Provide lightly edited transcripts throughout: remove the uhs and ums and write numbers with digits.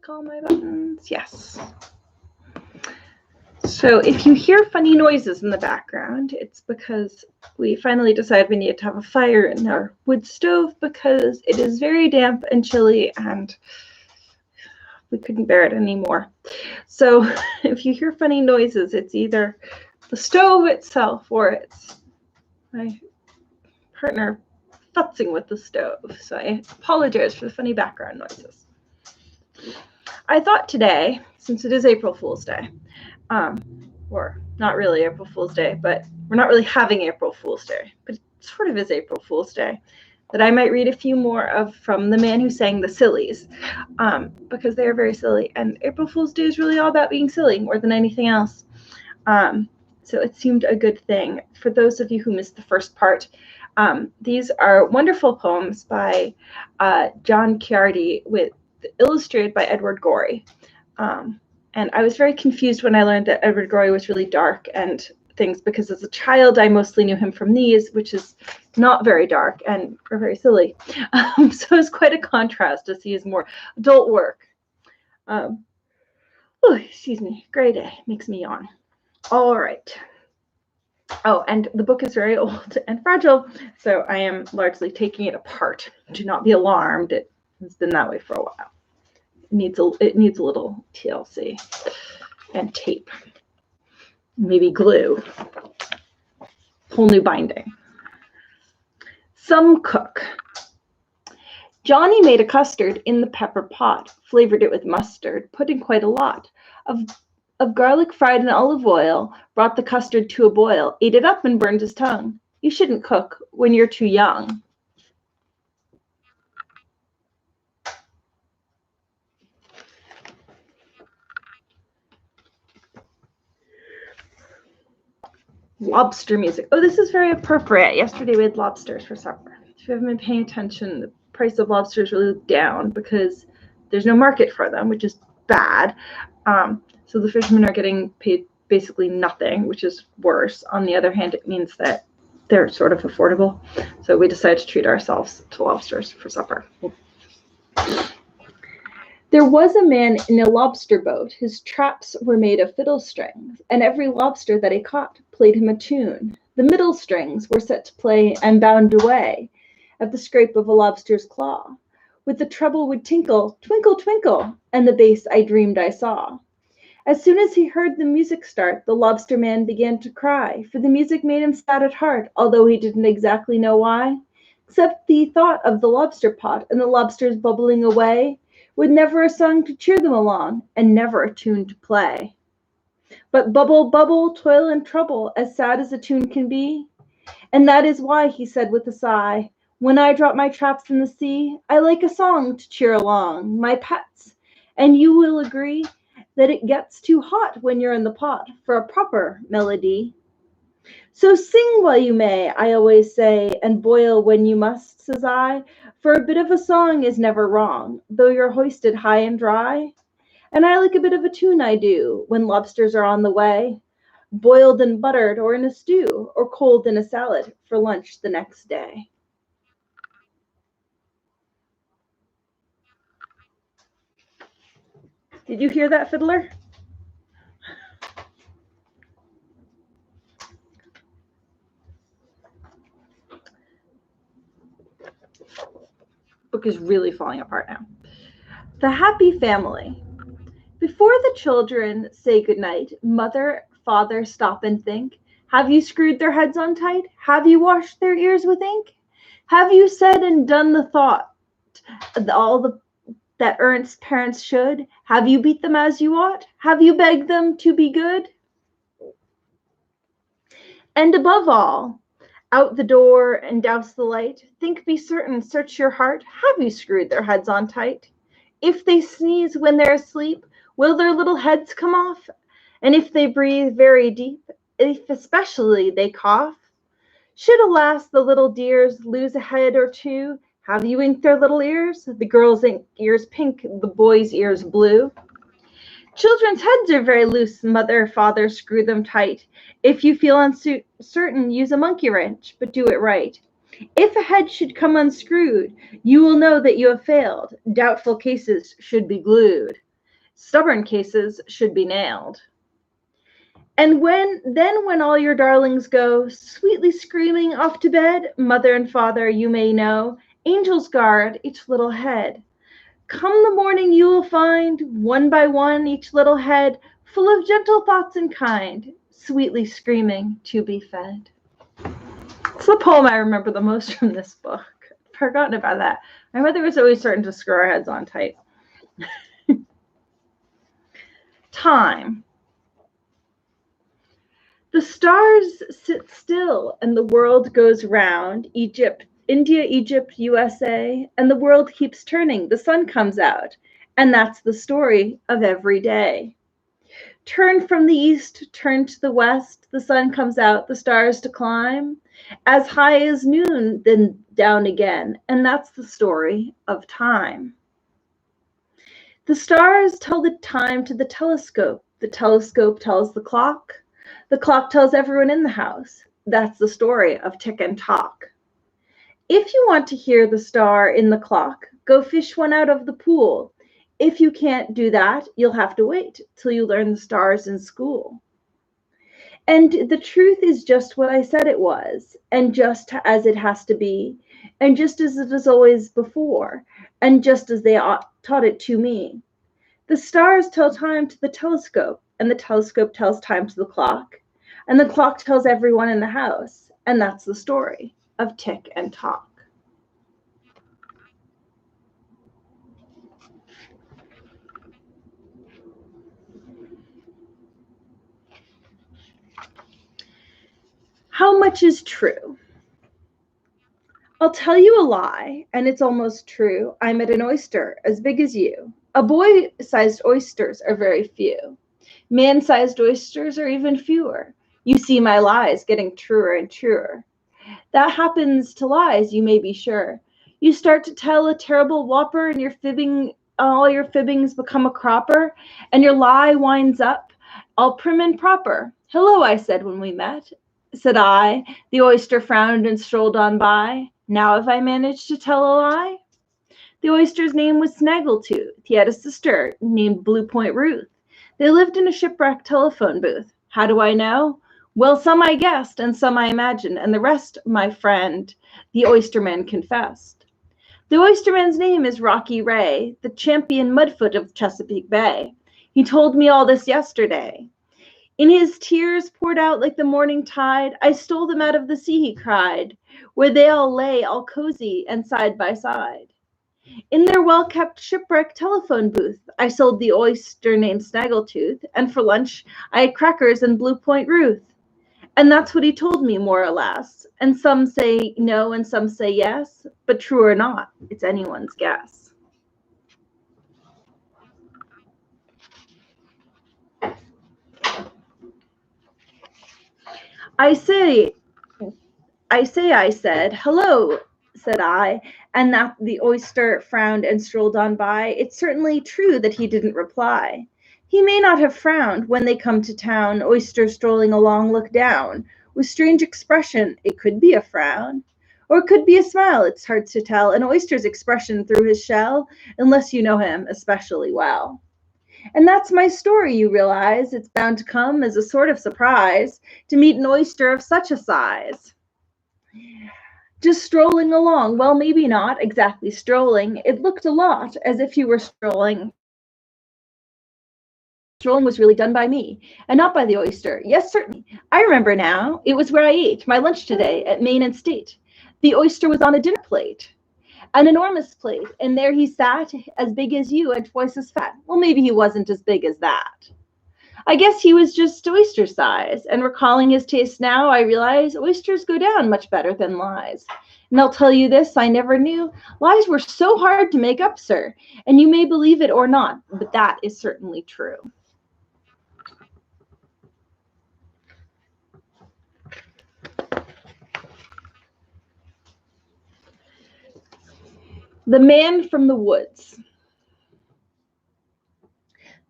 click all my buttons. Yes. So if you hear funny noises in the background, it's because we finally decided we need to have a fire in our wood stove because it is very damp and chilly and we couldn't bear it anymore. So if you hear funny noises, it's either the stove itself or it's my partner futzing with the stove. So I apologize for the funny background noises. I thought today, since it is April Fool's Day, or not really April Fool's Day, but we're not really having April Fool's Day, but it sort of is April Fool's Day, that I might read a few more from the man who sang the Sillies, because they are very silly, and April Fool's Day is really all about being silly more than anything else. So it seemed a good thing. For those of you who missed the first part, these are wonderful poems by John Ciardi, illustrated by Edward Gorey. And I was very confused when I learned that Edward Gorey was really dark and things, because as a child I mostly knew him from these, which is not very dark and are very silly. So it's quite a contrast to see his more adult work. Oh, excuse me, gray day makes me yawn. All right. Oh, and the book is very old and fragile, so I am largely taking it apart. Do not be alarmed. It has been that way for a while. It needs a little TLC and tape, maybe glue. Whole new binding. Some cook. Johnny made a custard in the pepper pot, flavored it with mustard, put in quite a lot of garlic fried in olive oil, brought the custard to a boil, ate it up and burned his tongue. You shouldn't cook when you're too young. Lobster music. Oh, this is very appropriate. Yesterday we had lobsters for supper. If you haven't been paying attention, the price of lobsters really down because there's no market for them, which is bad. So the fishermen are getting paid basically nothing, which is worse. On the other hand, it means that they're sort of affordable. So we decided to treat ourselves to lobsters for supper. There was a man in a lobster boat. His traps were made of fiddle strings, and every lobster that he caught played him a tune. The middle strings were set to play and bound away at the scrape of a lobster's claw. With the treble would tinkle, twinkle, twinkle, and the bass I dreamed I saw. As soon as he heard the music start, the lobster man began to cry, for the music made him sad at heart, although he didn't exactly know why. Except the thought of the lobster pot and the lobsters bubbling away, with never a song to cheer them along, and never a tune to play. But bubble, bubble, toil and trouble, as sad as a tune can be. And that is why, he said with a sigh, when I drop my traps in the sea, I like a song to cheer along, my pets. And you will agree that it gets too hot when you're in the pot for a proper melody. So sing while you may, I always say, and boil when you must, says I, for a bit of a song is never wrong, though you're hoisted high and dry. And I like a bit of a tune, I do, when lobsters are on the way, boiled and buttered or in a stew, or cold in a salad for lunch the next day. Did you hear that, fiddler? Book is really falling apart now. The Happy Family. Before the children say goodnight, mother, father stop and think. Have you screwed their heads on tight? Have you washed their ears with ink? Have you said and done the thought, that earnest parents should? Have you beat them as you ought? Have you begged them to be good? And above all, out the door and douse the light. Think, be certain, search your heart. Have you screwed their heads on tight? If they sneeze when they're asleep, will their little heads come off? And if they breathe very deep, if especially they cough, should, alas, the little dears lose a head or two, have you inked their little ears? The girls' ears pink, the boys' ears blue. Children's heads are very loose, mother, father, screw them tight. If you feel uncertain, use a monkey wrench, but do it right. If a head should come unscrewed, you will know that you have failed. Doubtful cases should be glued. Stubborn cases should be nailed. And when all your darlings go sweetly screaming off to bed, mother and father, you may know, angels guard each little head. Come the morning you will find, one by one, each little head full of gentle thoughts and kind, sweetly screaming to be fed. It's the poem I remember the most from this book. I've forgotten about that. My mother was always starting to screw our heads on tight. Time. The stars sit still and the world goes round. Egypt, India, Egypt, USA, and the world keeps turning. The sun comes out, and that's the story of every day. Turn from the east, turn to the west, the sun comes out, the stars to climb. As high as noon, then down again, and that's the story of time. The stars tell the time to the telescope tells the clock tells everyone in the house. That's the story of tick and talk. If you want to hear the star in the clock, go fish one out of the pool. If you can't do that, you'll have to wait till you learn the stars in school. And the truth is just what I said it was, and just as it has to be, and just as it is always before, and just as they taught it to me. The stars tell time to the telescope, and the telescope tells time to the clock, and the clock tells everyone in the house, and that's the story of tick and talk. How much is true? I'll tell you a lie, and it's almost true. I met an oyster as big as you. A boy-sized oysters are very few. Man-sized oysters are even fewer. You see my lies getting truer and truer. That happens to lies, you may be sure. You start to tell a terrible whopper, and all your fibbings become a cropper, and your lie winds up all prim and proper. Hello, I said when we met. Said I. The oyster frowned and strolled on by. Now have I managed to tell a lie? The oyster's name was Snaggletooth. He had a sister named Blue Point Ruth. They lived in a shipwrecked telephone booth. How do I know? Well, some I guessed, and some I imagined, and the rest, my friend, the oysterman confessed. The oysterman's name is Rocky Ray, the champion mudfoot of Chesapeake Bay. He told me all this yesterday. In his tears poured out like the morning tide, I stole them out of the sea, he cried, where they all lay all cozy and side by side. In their well-kept shipwreck telephone booth, I sold the oyster named Snaggletooth, and for lunch I had crackers and Blue Point Ruth. And that's what he told me, more or less. And some say no and some say yes, but true or not, it's anyone's guess. I said, hello, said I, and that the oyster frowned and strolled on by. It's certainly true that he didn't reply. He may not have frowned when they come to town, oysters strolling along look down. With strange expression, it could be a frown. Or it could be a smile, it's hard to tell, an oyster's expression through his shell, unless you know him especially well. And that's my story, you realize. It's bound to come as a sort of surprise to meet an oyster of such a size. Just strolling along, well, maybe not exactly strolling. It looked a lot as if you were strolling. Strolling was really done by me, and not by the oyster. Yes, certainly. I remember now. It was where I ate my lunch today at Main and State. The oyster was on a dinner plate, an enormous plate, and there he sat, as big as you and twice as fat. Well, maybe he wasn't as big as that. I guess he was just oyster size, and recalling his taste now, I realize oysters go down much better than lies. And I'll tell you this, I never knew lies were so hard to make up, sir, and you may believe it or not, but that is certainly true. The Man from the Woods.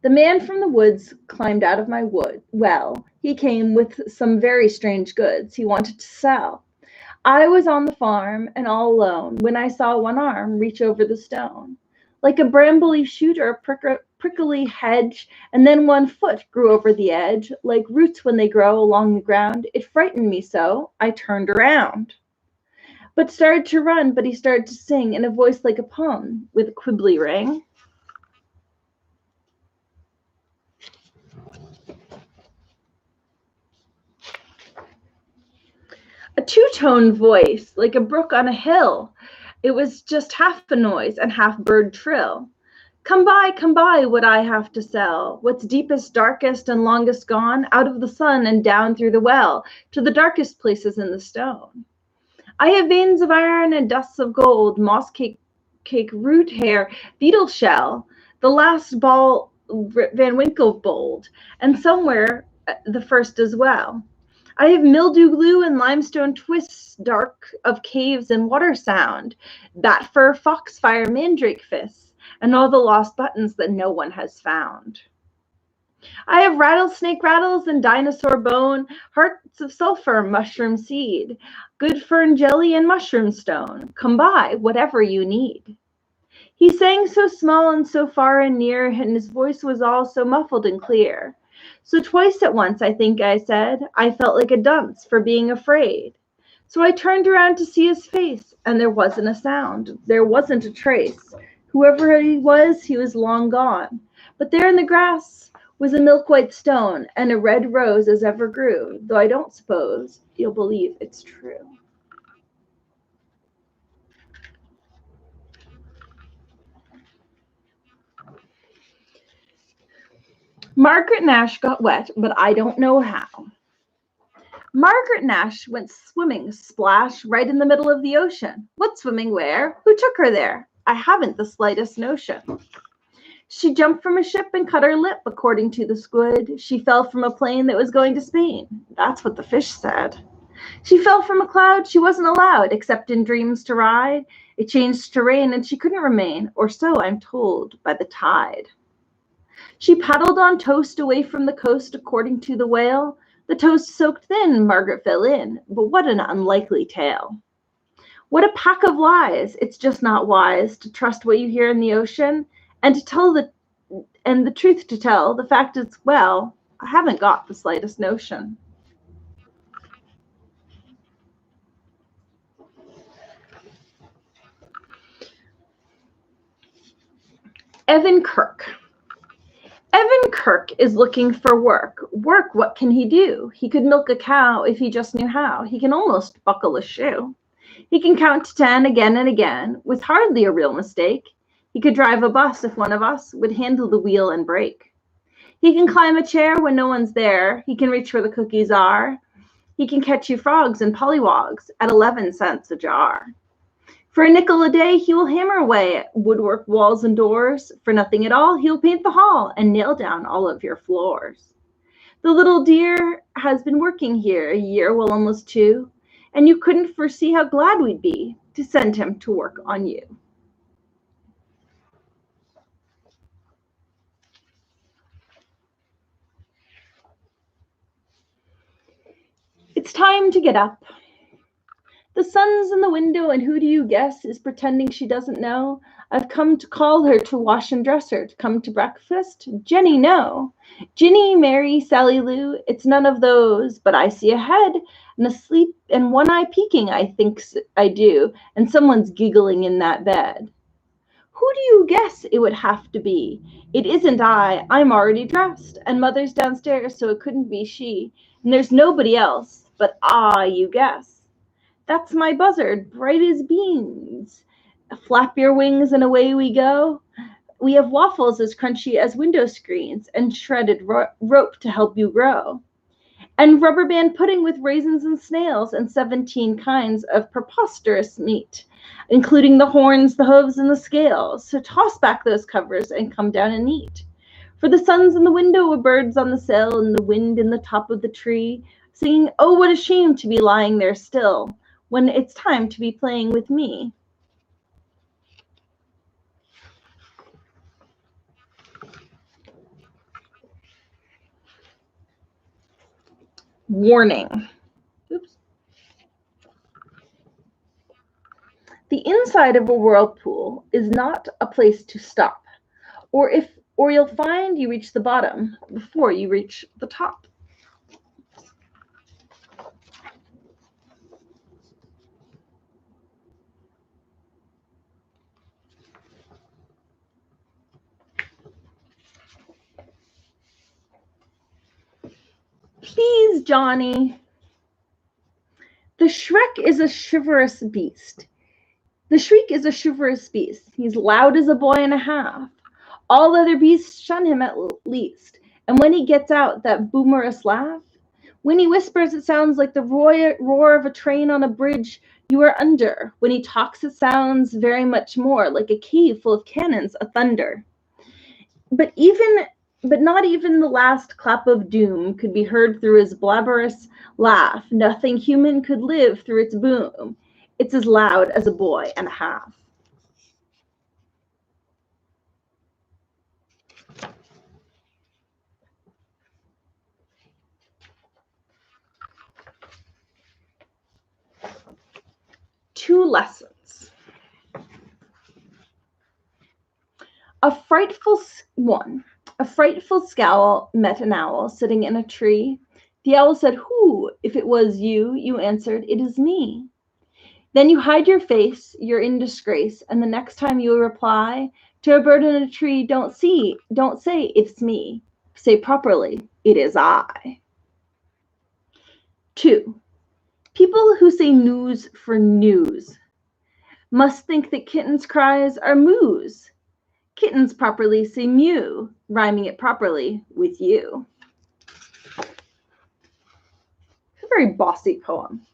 The man from the woods climbed out of my well. He came with some very strange goods he wanted to sell. I was on the farm and all alone when I saw one arm reach over the stone. Like a brambly shooter, prickly hedge, and then one foot grew over the edge, like roots when they grow along the ground. It frightened me so, I turned around. But started to run, but he started to sing in a voice like a poem with a quibbly ring. A two-tone voice, like a brook on a hill. It was just half a noise and half bird trill. Come by, what I have to sell. What's deepest, darkest, and longest gone, out of the sun and down through the well, to the darkest places in the stone. I have veins of iron and dusts of gold, moss cake, root hair, beetle shell, the last ball Van Winkle bold, and somewhere the first as well. I have mildew glue and limestone twists, dark of caves and water sound, bat fur, foxfire, mandrake fists, and all the lost buttons that no one has found. I have rattlesnake rattles and dinosaur bone, hearts of sulfur, mushroom seed, good fern jelly and mushroom stone. Come by, whatever you need. He sang so small and so far and near, and his voice was all so muffled and clear. So twice at once, I think I said, I felt like a dunce for being afraid. So I turned around to see his face, and there wasn't a sound. There wasn't a trace. Whoever he was long gone. But there in the grass was a milk-white stone, and a red rose as ever grew, though I don't suppose you'll believe it's true. Margaret Nash got wet, but I don't know how. Margaret Nash went swimming, splash, right in the middle of the ocean. What swimming where? Who took her there? I haven't the slightest notion. She jumped from a ship and cut her lip, according to the squid. She fell from a plane that was going to Spain. That's what the fish said. She fell from a cloud she wasn't allowed, except in dreams, to ride. It changed to rain, and she couldn't remain, or so I'm told, by the tide. She paddled on toast away from the coast, according to the whale. The toast soaked thin, Margaret fell in, but what an unlikely tale. What a pack of lies. It's just not wise to trust what you hear in the ocean, and the truth to tell, the fact is, well, I haven't got the slightest notion. Evan Kirk. Evan Kirk is looking for work. Work, what can he do? He could milk a cow if he just knew how. He can almost buckle a shoe. He can count to 10 again and again, with hardly a real mistake. He could drive a bus if one of us would handle the wheel and brake. He can climb a chair when no one's there. He can reach where the cookies are. He can catch you frogs and pollywogs at 11 cents a jar. For a nickel a day, he will hammer away at woodwork, walls, and doors. For nothing at all, he'll paint the hall and nail down all of your floors. The little dear has been working here a year, well, almost 2, and you couldn't foresee how glad we'd be to send him to work on you. It's time to get up. The sun's in the window, and who do you guess is pretending she doesn't know? I've come to call her to wash and dress her, to come to breakfast. Jenny, no. Ginny, Mary, Sally Lou, it's none of those, but I see a head and asleep and one eye peeking, I think I do, and someone's giggling in that bed. Who do you guess it would have to be? It isn't I. I'm already dressed, and Mother's downstairs, so it couldn't be she. And there's nobody else, but you guess. That's my buzzard, bright as beans. Flap your wings and away we go. We have waffles as crunchy as window screens and shredded rope to help you grow. And rubber band pudding with raisins and snails and 17 kinds of preposterous meat, including the horns, the hooves, and the scales. So toss back those covers and come down and eat. For the sun's in the window, a bird's on the sill, and the wind in the top of the tree, singing, oh, what a shame to be lying there still, when it's time to be playing with me. Warning. Oops. The inside of a whirlpool is not a place to stop, or if or you'll find you reach the bottom before you reach the top. Please, Johnny. The Shrek is a chivalrous beast. The Shriek is a chivalrous beast. He's loud as a boy and a half. All other beasts shun him at least. And when he gets out that boomorous laugh, when he whispers, it sounds like the roar of a train on a bridge you are under. When he talks, it sounds very much more like a cave full of cannons of thunder. But not even the last clap of doom could be heard through his blabberous laugh. Nothing human could live through its boom. It's as loud as a boy and a half. Two lessons. A frightful scowl met an owl sitting in a tree. The owl said, "Who? If it was you," you answered, "It is me." Then you hide your face, you're in disgrace, and the next time you reply to a bird in a tree, don't say, "It's me." Say properly, "It is I." 2. People who say news for news must think that kittens' cries are moos. Kittens properly say mew, rhyming it properly with you. It's a very bossy poem.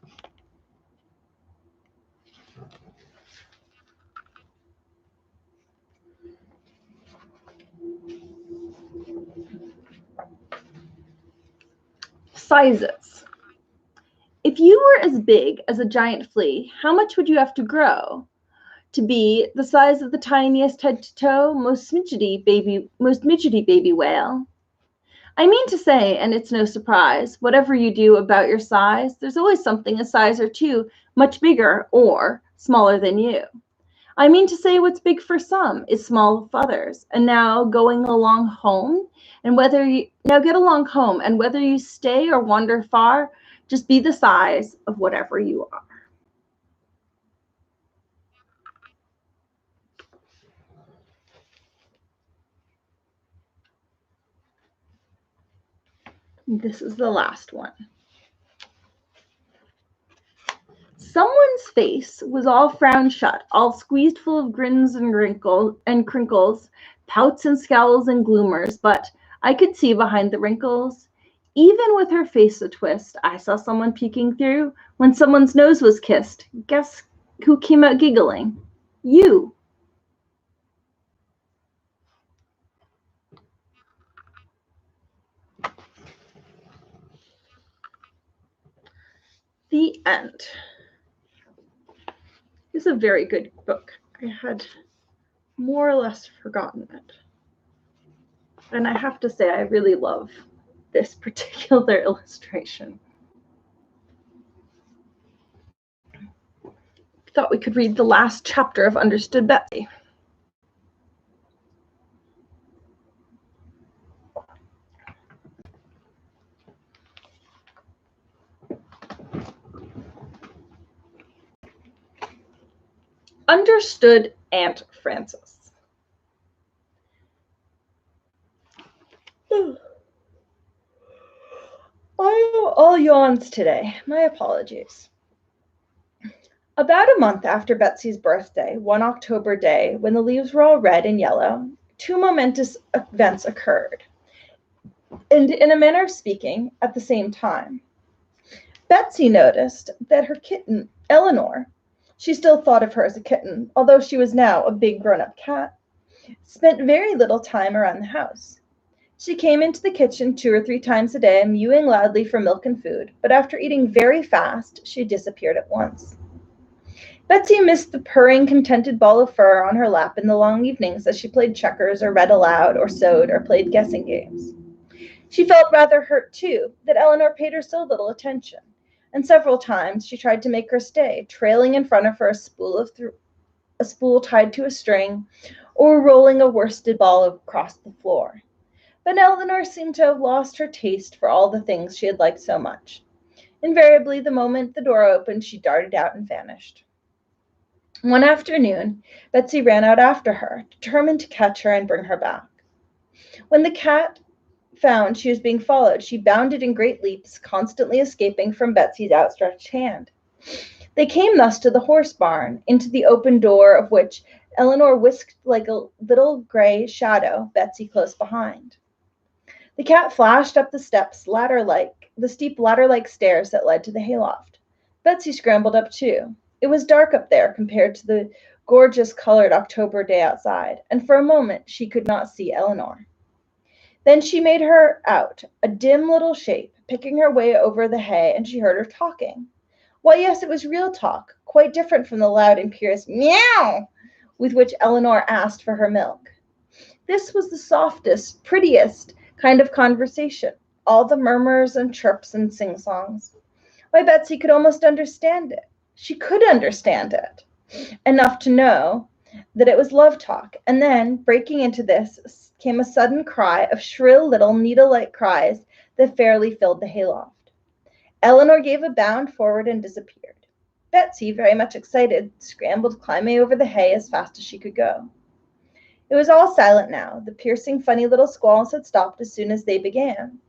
Sizes. If you were as big as a giant flea, how much would you have to grow to be the size of the tiniest head to toe, most midgety baby whale? I mean to say, and it's no surprise, whatever you do about your size, there's always something a size or two much bigger or smaller than you. I mean to say what's big for some is small for others. And now get along home, and whether you stay or wander far, just be the size of whatever you are. This is the last one. Someone's face was all frowned shut, all squeezed full of grins and crinkles, pouts and scowls and gloomers, but I could see behind the wrinkles. Even with her face a twist, I saw someone peeking through when someone's nose was kissed. Guess who came out giggling? You. The end. It's a very good book. I had more or less forgotten it. And I have to say, I really love this particular illustration. Thought we could read the last chapter of Understood Betsy. Understood Aunt Frances. I'm all yawns today. My apologies. About a month after Betsy's birthday, one October day, when the leaves were all red and yellow, two momentous events occurred, and in a manner of speaking, at the same time. Betsy noticed that her kitten, Eleanor, she still thought of her as a kitten, although she was now a big grown-up cat, spent very little time around the house. She came into the kitchen 2 or 3 times a day, mewing loudly for milk and food, but after eating very fast, she disappeared at once. Betsy missed the purring, contented ball of fur on her lap in the long evenings as she played checkers or read aloud or sewed or played guessing games. She felt rather hurt, too, that Eleanor paid her so little attention, and several times she tried to make her stay, trailing in front of her a spool tied to a string, or rolling a worsted ball across the floor. But Eleanor seemed to have lost her taste for all the things she had liked so much. Invariably, the moment the door opened, she darted out and vanished. One afternoon, Betsy ran out after her, determined to catch her and bring her back. When the cat found she was being followed, she bounded in great leaps, constantly escaping from Betsy's outstretched hand. They came thus to the horse barn, into the open door of which Eleanor whisked like a little gray shadow, Betsy close behind. The cat flashed up the steep ladder-like stairs that led to the hayloft. Betsy scrambled up too. It was dark up there compared to the gorgeous colored October day outside, and for a moment she could not see Eleanor. Then she made her out, a dim little shape, picking her way over the hay, and she heard her talking. Why, yes, it was real talk, quite different from the loud, imperious meow with which Eleanor asked for her milk. This was the softest, prettiest kind of conversation, all the murmurs and chirps and sing-songs. Why, Betsy could almost understand it. She could understand it, enough to know that it was love talk, and then, breaking into this, came a sudden cry of shrill little needle-like cries that fairly filled the hayloft. Eleanor gave a bound forward and disappeared. Betsy, very much excited, scrambled climbing over the hay as fast as she could go. It was all silent now. The piercing, funny little squalls had stopped as soon as they began.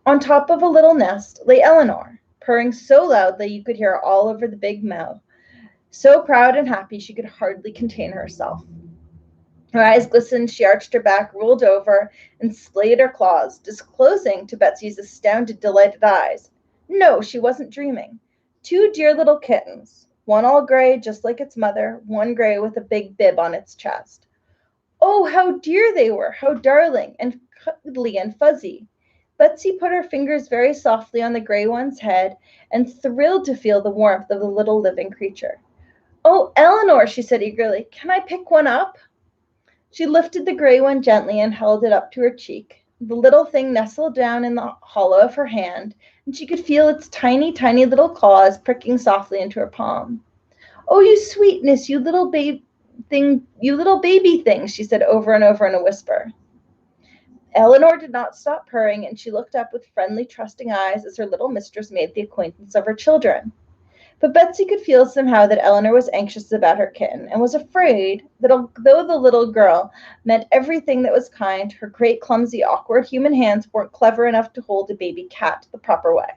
On top of a little nest lay Eleanor, purring so loudly you could hear her all over the big mow, so proud and happy she could hardly contain herself. Her eyes glistened, she arched her back, rolled over, and splayed her claws, disclosing to Betsy's astounded, delighted eyes. No, she wasn't dreaming. 2 dear little kittens, one all gray, just like its mother, one gray with a big bib on its chest. Oh, how dear they were, how darling and cuddly and fuzzy. Betsy put her fingers very softly on the gray one's head and thrilled to feel the warmth of the little living creature. Oh, Eleanor, she said eagerly, can I pick one up? She lifted the gray one gently and held it up to her cheek. The little thing nestled down in the hollow of her hand, and she could feel its tiny, tiny little claws pricking softly into her palm. Oh, you sweetness, you little baby thing, she said over and over in a whisper. Eleanor did not stop purring, and she looked up with friendly, trusting eyes as her little mistress made the acquaintance of her children. But Betsy could feel somehow that Eleanor was anxious about her kitten, and was afraid that though the little girl meant everything that was kind, her great, clumsy, awkward human hands weren't clever enough to hold a baby cat the proper way.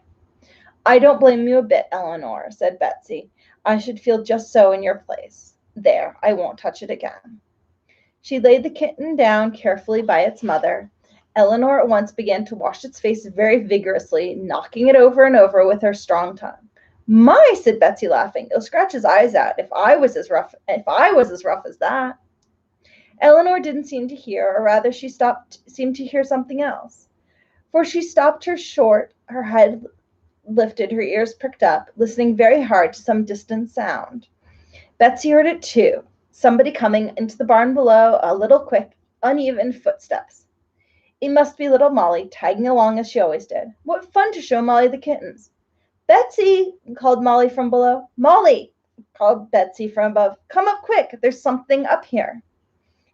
I don't blame you a bit, Eleanor, said Betsy. I should feel just so in your place. There, I won't touch it again. She laid the kitten down carefully by its mother. Eleanor at once began to wash its face very vigorously, knocking it over and over with her strong tongue. My, said Betsy, laughing, it'll scratch his eyes out if I was as rough as that. Eleanor didn't seem to hear, or rather she seemed to hear something else. For she stopped her short, her head lifted, her ears pricked up, listening very hard to some distant sound. Betsy heard it too, somebody coming into the barn below, a little quick, uneven footsteps. It must be little Molly, tagging along as she always did. What fun to show Molly the kittens. Betsy, called Molly from below. Molly, called Betsy from above. Come up quick, there's something up here.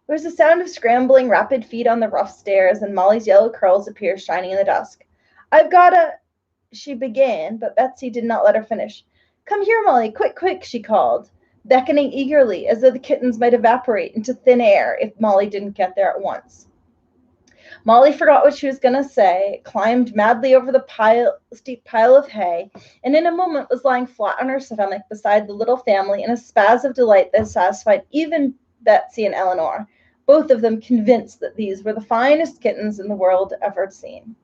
There was a sound of scrambling, rapid feet on the rough stairs, and Molly's yellow curls appeared shining in the dusk. I've got she began, but Betsy did not let her finish. Come here, Molly, quick, quick, she called, beckoning eagerly, as though the kittens might evaporate into thin air if Molly didn't get there at once. Molly forgot what she was going to say, climbed madly over the steep pile of hay, and in a moment was lying flat on her stomach beside the little family in a spasm of delight that satisfied even Betsy and Eleanor, both of them convinced that these were the finest kittens in the world ever seen.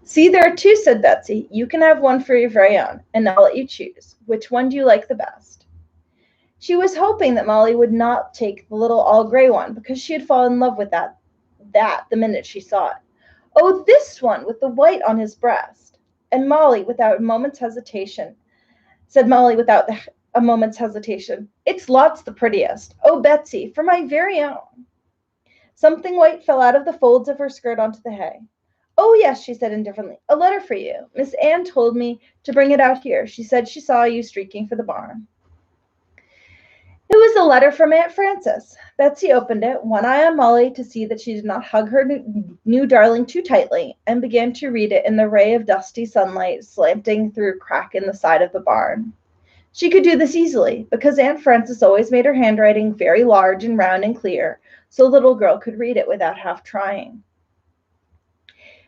See, there are 2, said Betsy. You can have one for your very own, and I'll let you choose. Which one do you like the best? She was hoping that Molly would not take the little all-gray one, because she had fallen in love with that the minute she saw it. Oh, this one with the white on his breast. And Molly, without a moment's hesitation, it's lots the prettiest. Oh, Betsy, for my very own. Something white fell out of the folds of her skirt onto the hay. Oh, yes, she said indifferently. A letter for you. Miss Anne told me to bring it out here. She said she saw you streaking for the barn. It was a letter from Aunt Frances. Betsy opened it, one eye on Molly to see that she did not hug her new darling too tightly, and began to read it in the ray of dusty sunlight slanting through a crack in the side of the barn. She could do this easily, because Aunt Frances always made her handwriting very large and round and clear, so the little girl could read it without half trying.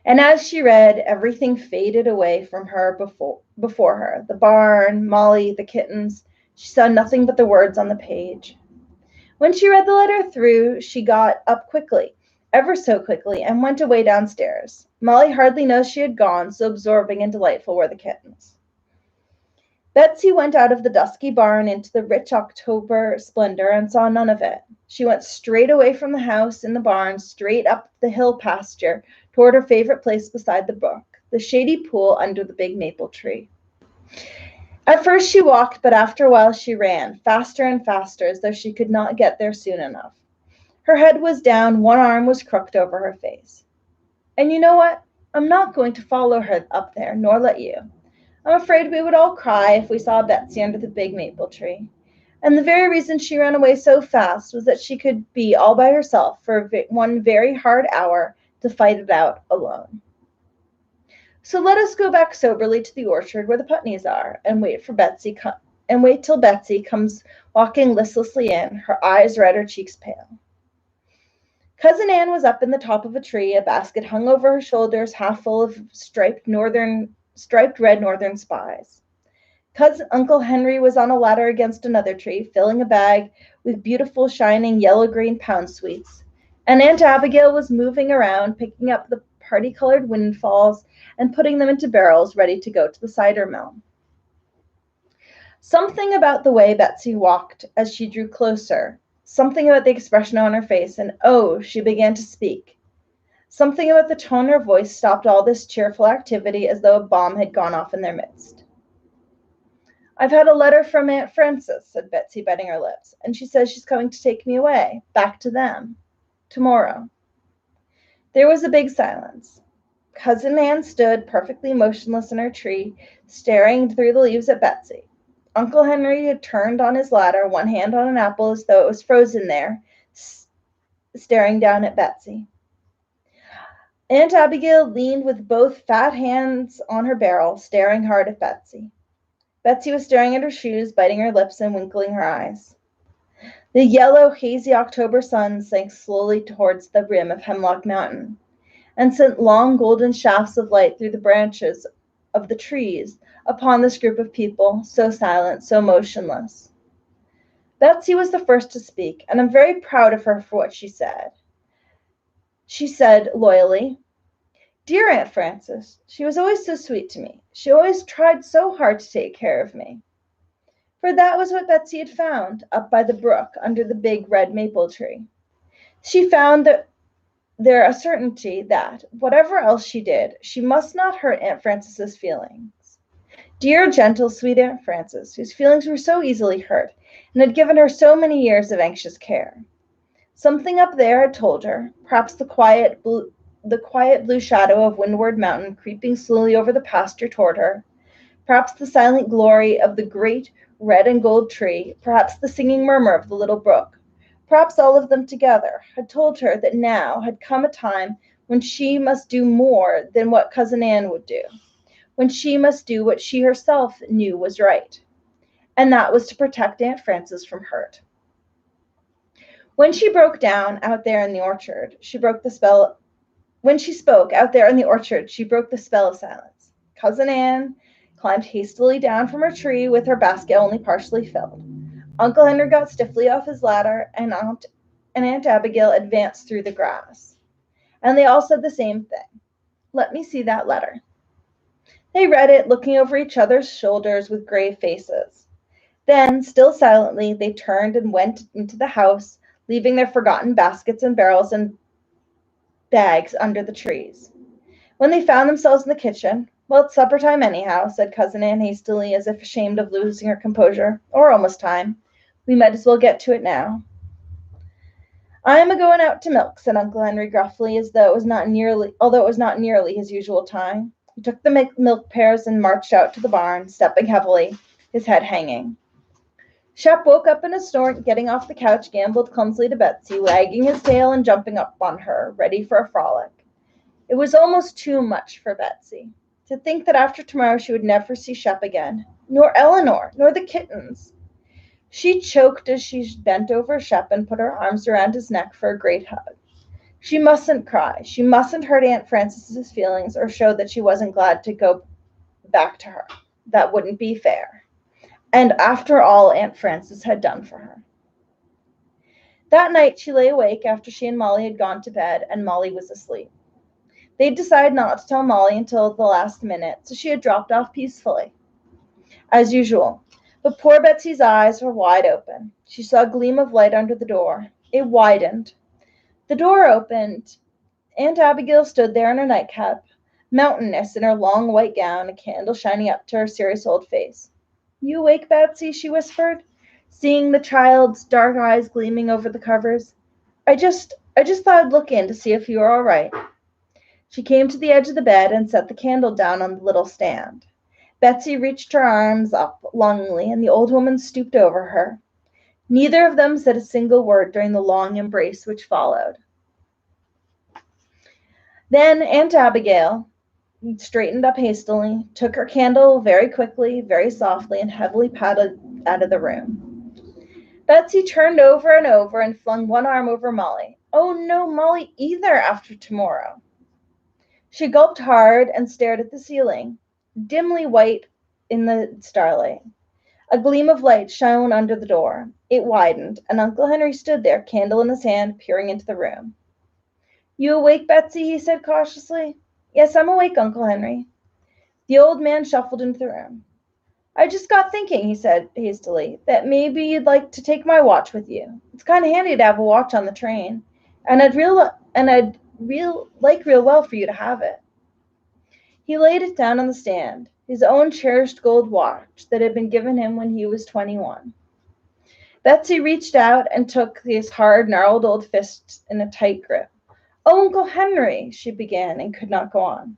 And as she read, everything faded away from her before her. The barn, Molly, the kittens. She saw nothing but the words on the page. When she read the letter through, she got up quickly, ever so quickly, and went away downstairs. Molly hardly knows she had gone, so absorbing and delightful were the kittens. Betsy went out of the dusky barn into the rich October splendor and saw none of it. She went straight away from the house in the barn, straight up the hill pasture, toward her favorite place beside the brook, the shady pool under the big maple tree. At first she walked, but after a while she ran, faster and faster, as though she could not get there soon enough. Her head was down, one arm was crooked over her face. And you know what? I'm not going to follow her up there, nor let you. I'm afraid we would all cry if we saw Betsy under the big maple tree. And the very reason she ran away so fast was that she could be all by herself for one very hard hour to fight it out alone. So let us go back soberly to the orchard where the Putneys are, and wait till Betsy comes walking listlessly in, her eyes red, her cheeks pale. Cousin Anne was up in the top of a tree, a basket hung over her shoulders, half full of striped red northern spies. Uncle Henry was on a ladder against another tree, filling a bag with beautiful, shining, yellow-green pound sweets, and Aunt Abigail was moving around, picking up the party-colored windfalls and putting them into barrels ready to go to the cider mill. Something about the way Betsy walked as she drew closer, something about the expression on her face, and oh, she began to speak. Something about the tone of her voice stopped all this cheerful activity as though a bomb had gone off in their midst. I've had a letter from Aunt Frances, said Betsy, biting her lips, and she says she's coming to take me away, back to them, tomorrow. There was a big silence. Cousin Anne stood perfectly motionless in her tree, staring through the leaves at Betsy. Uncle Henry had turned on his ladder, one hand on an apple as though it was frozen there, staring down at Betsy. Aunt Abigail leaned with both fat hands on her barrel, staring hard at Betsy. Betsy was staring at her shoes, biting her lips and winkling her eyes. The yellow, hazy October sun sank slowly towards the rim of Hemlock Mountain and sent long golden shafts of light through the branches of the trees upon this group of people, so silent, so motionless. Betsy was the first to speak, and I'm very proud of her for what she said. She said loyally, "Dear Aunt Frances, she was always so sweet to me. She always tried so hard to take care of me." For that was what Betsy had found up by the brook under the big red maple tree. She found there a certainty that, whatever else she did, she must not hurt Aunt Frances's feelings. Dear, gentle, sweet Aunt Frances, whose feelings were so easily hurt and had given her so many years of anxious care. Something up there had told her, perhaps the quiet blue shadow of Windward Mountain creeping slowly over the pasture toward her, perhaps the silent glory of the great red and gold tree, perhaps the singing murmur of the little brook, perhaps all of them together, had told her that now had come a time when she must do more than what Cousin Anne would do, when she must do what she herself knew was right, and that was to protect Aunt Frances from hurt. When she broke down out there in the orchard, she broke the spell. When she spoke out there in the orchard, she broke the spell of silence. Cousin Anne climbed hastily down from her tree with her basket only partially filled. Uncle Henry got stiffly off his ladder, and Aunt Abigail advanced through the grass. And they all said the same thing. "Let me see that letter." They read it, looking over each other's shoulders with grave faces. Then, still silently, they turned and went into the house, leaving their forgotten baskets and barrels and bags under the trees. When they found themselves in the kitchen, "Well, it's supper time anyhow," said Cousin Anne hastily, as if ashamed of losing her composure. "Or almost time. We might as well get to it now." "I am a-going out to milk," said Uncle Henry gruffly, although it was not nearly his usual time. He took the milk pails and marched out to the barn, stepping heavily, his head hanging. Shep woke up in a snort, getting off the couch, gamboled clumsily to Betsy, wagging his tail and jumping up on her, ready for a frolic. It was almost too much for Betsy. To think that after tomorrow she would never see Shep again, nor Eleanor, nor the kittens. She choked as she bent over Shep and put her arms around his neck for a great hug. She mustn't cry. She mustn't hurt Aunt Frances's feelings or show that she wasn't glad to go back to her. That wouldn't be fair. And after all Aunt Frances had done for her. That night she lay awake after she and Molly had gone to bed, and Molly was asleep. They'd decided not to tell Molly until the last minute, so she had dropped off peacefully, as usual. But poor Betsy's eyes were wide open. She saw a gleam of light under the door. It widened. The door opened. Aunt Abigail stood there in her nightcap, mountainous in her long white gown, a candle shining up to her serious old face. "You awake, Betsy?" she whispered, seeing the child's dark eyes gleaming over the covers. I just thought I'd look in to see if you were all right." She came to the edge of the bed and set the candle down on the little stand. Betsy reached her arms up longingly, and the old woman stooped over her. Neither of them said a single word during the long embrace which followed. Then Aunt Abigail straightened up hastily, took her candle very quickly, very softly, and heavily padded out of the room. Betsy turned over and over and flung one arm over Molly. Oh, no, Molly either after tomorrow. She gulped hard and stared at the ceiling, dimly white in the starlight. A gleam of light shone under the door. It widened, and Uncle Henry stood there, candle in his hand, peering into the room. "You awake, Betsy?" he said cautiously. "Yes, I'm awake, Uncle Henry." The old man shuffled into the room. "I just got thinking," he said hastily, "that maybe you'd like to take my watch with you. It's kind of handy to have a watch on the train, and I'd like real well for you to have it." He laid it down on the stand, his own cherished gold watch that had been given him when he was 21. Betsy reached out and took his hard, gnarled old fist in a tight grip. "Oh, Uncle Henry," she began and could not go on.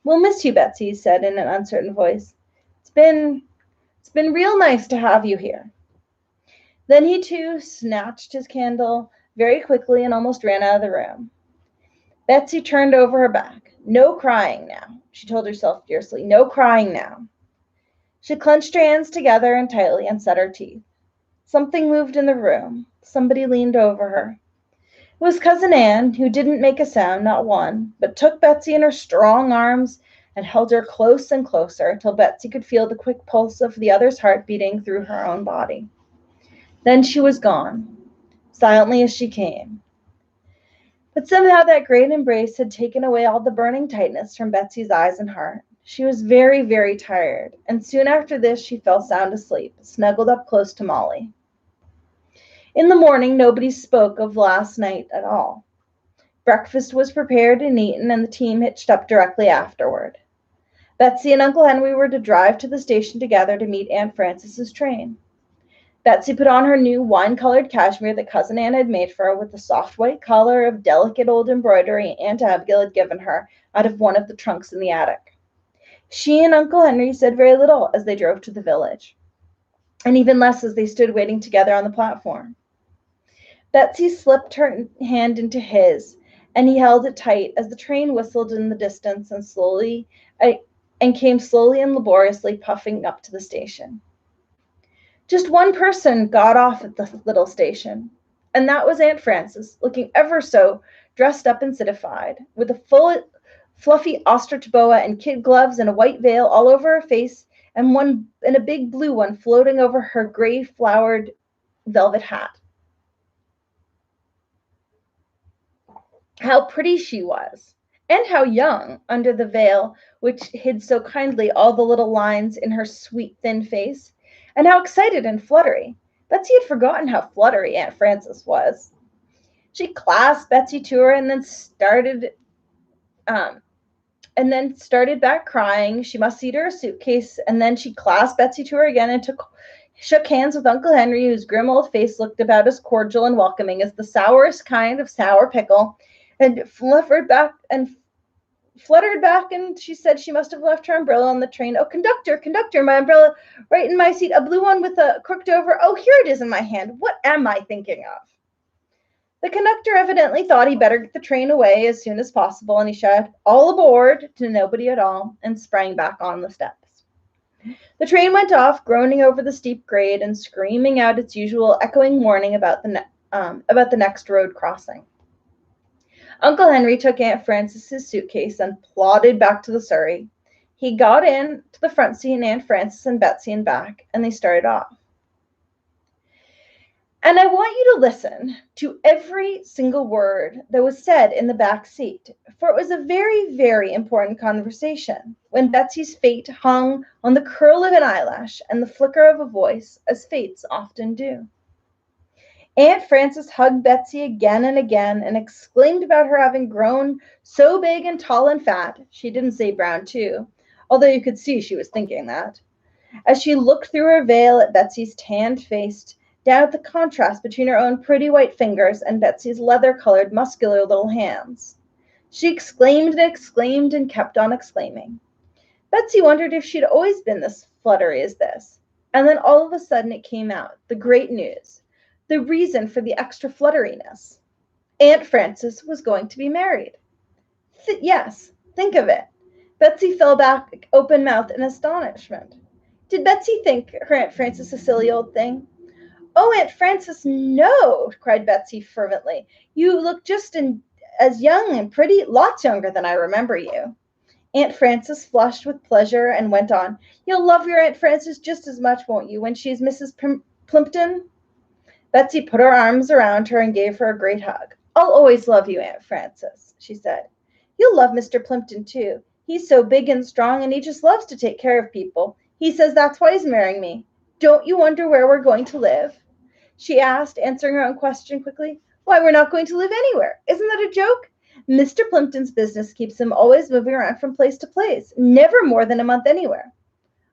"We'll miss you, Betsy," he said in an uncertain voice. It's been real nice to have you here." Then he too snatched his candle very quickly and almost ran out of the room. Betsy turned over her back. "No crying now," she told herself fiercely. "No crying now." She clenched her hands together and tightly and set her teeth. Something moved in the room. Somebody leaned over her. It was Cousin Anne, who didn't make a sound, not one, but took Betsy in her strong arms and held her close and closer till Betsy could feel the quick pulse of the other's heart beating through her own body. Then she was gone, silently as she came. But somehow that great embrace had taken away all the burning tightness from Betsy's eyes and heart. She was very, very tired, and soon after this she fell sound asleep, snuggled up close to Molly. In the morning, nobody spoke of last night at all. Breakfast was prepared and eaten, and the team hitched up directly afterward. Betsy and Uncle Henry were to drive to the station together to meet Aunt Frances's train. Betsy put on her new wine-colored cashmere that Cousin Anne had made for her with the soft white collar of delicate old embroidery Aunt Abigail had given her out of one of the trunks in the attic. She and Uncle Henry said very little as they drove to the village, and even less as they stood waiting together on the platform. Betsy slipped her hand into his, and he held it tight as the train whistled in the distance and came slowly and laboriously puffing up to the station. Just one person got off at the little station, and that was Aunt Frances, looking ever so dressed up and citified, with a full, fluffy ostrich boa and kid gloves and a white veil all over her face, and a big blue one floating over her gray flowered velvet hat. How pretty she was, and how young, under the veil which hid so kindly all the little lines in her sweet, thin face, and how excited and fluttery. Betsy had forgotten how fluttery Aunt Frances was. She clasped Betsy to her and then started back crying. She must see to her suitcase, and then she clasped Betsy to her again and shook hands with Uncle Henry, whose grim old face looked about as cordial and welcoming as the sourest kind of sour pickle, and fluttered back fluttered back, and she said she must have left her umbrella on the train. Oh, conductor, my umbrella right in my seat, a blue one with a crooked over. Oh, here it is in my hand. What am I thinking of? The conductor evidently thought he better get the train away as soon as possible, and he shouted, "All aboard," to nobody at all, and sprang back on the steps. The train went off, groaning over the steep grade and screaming out its usual echoing warning about the next road crossing. Uncle Henry took Aunt Frances's suitcase and plodded back to the surrey. He got in to the front seat and Aunt Frances and Betsy in back, and they started off. And I want you to listen to every single word that was said in the back seat, for it was a very, very important conversation when Betsy's fate hung on the curl of an eyelash and the flicker of a voice, as fates often do. Aunt Frances hugged Betsy again and exclaimed about her having grown so big and tall and fat. She didn't say brown too, although you could see she was thinking that, as she looked through her veil at Betsy's tanned face, down at the contrast between her own pretty white fingers and Betsy's leather-colored, muscular little hands. She exclaimed and kept on exclaiming. Betsy wondered if she'd always been this fluttery as this, and then all of a sudden it came out, the great news, the reason for the extra flutteriness. Aunt Frances was going to be married. Yes, think of it. Betsy fell back open-mouthed in astonishment. Did Betsy think her Aunt Frances a silly old thing? "Oh, Aunt Frances, no," cried Betsy fervently. "You look just as young and pretty, lots younger than I remember you." Aunt Frances flushed with pleasure and went on. "You'll love your Aunt Frances just as much, won't you, when she's Mrs. Plimpton?" Betsy put her arms around her and gave her a great hug. "I'll always love you, Aunt Frances," she said. "You'll love Mr. Plimpton, too. He's so big and strong, and he just loves to take care of people. He says that's why he's marrying me. Don't you wonder where we're going to live?" she asked, answering her own question quickly. "Why, we're not going to live anywhere. Isn't that a joke? Mr. Plimpton's business keeps him always moving around from place to place, never more than a month anywhere."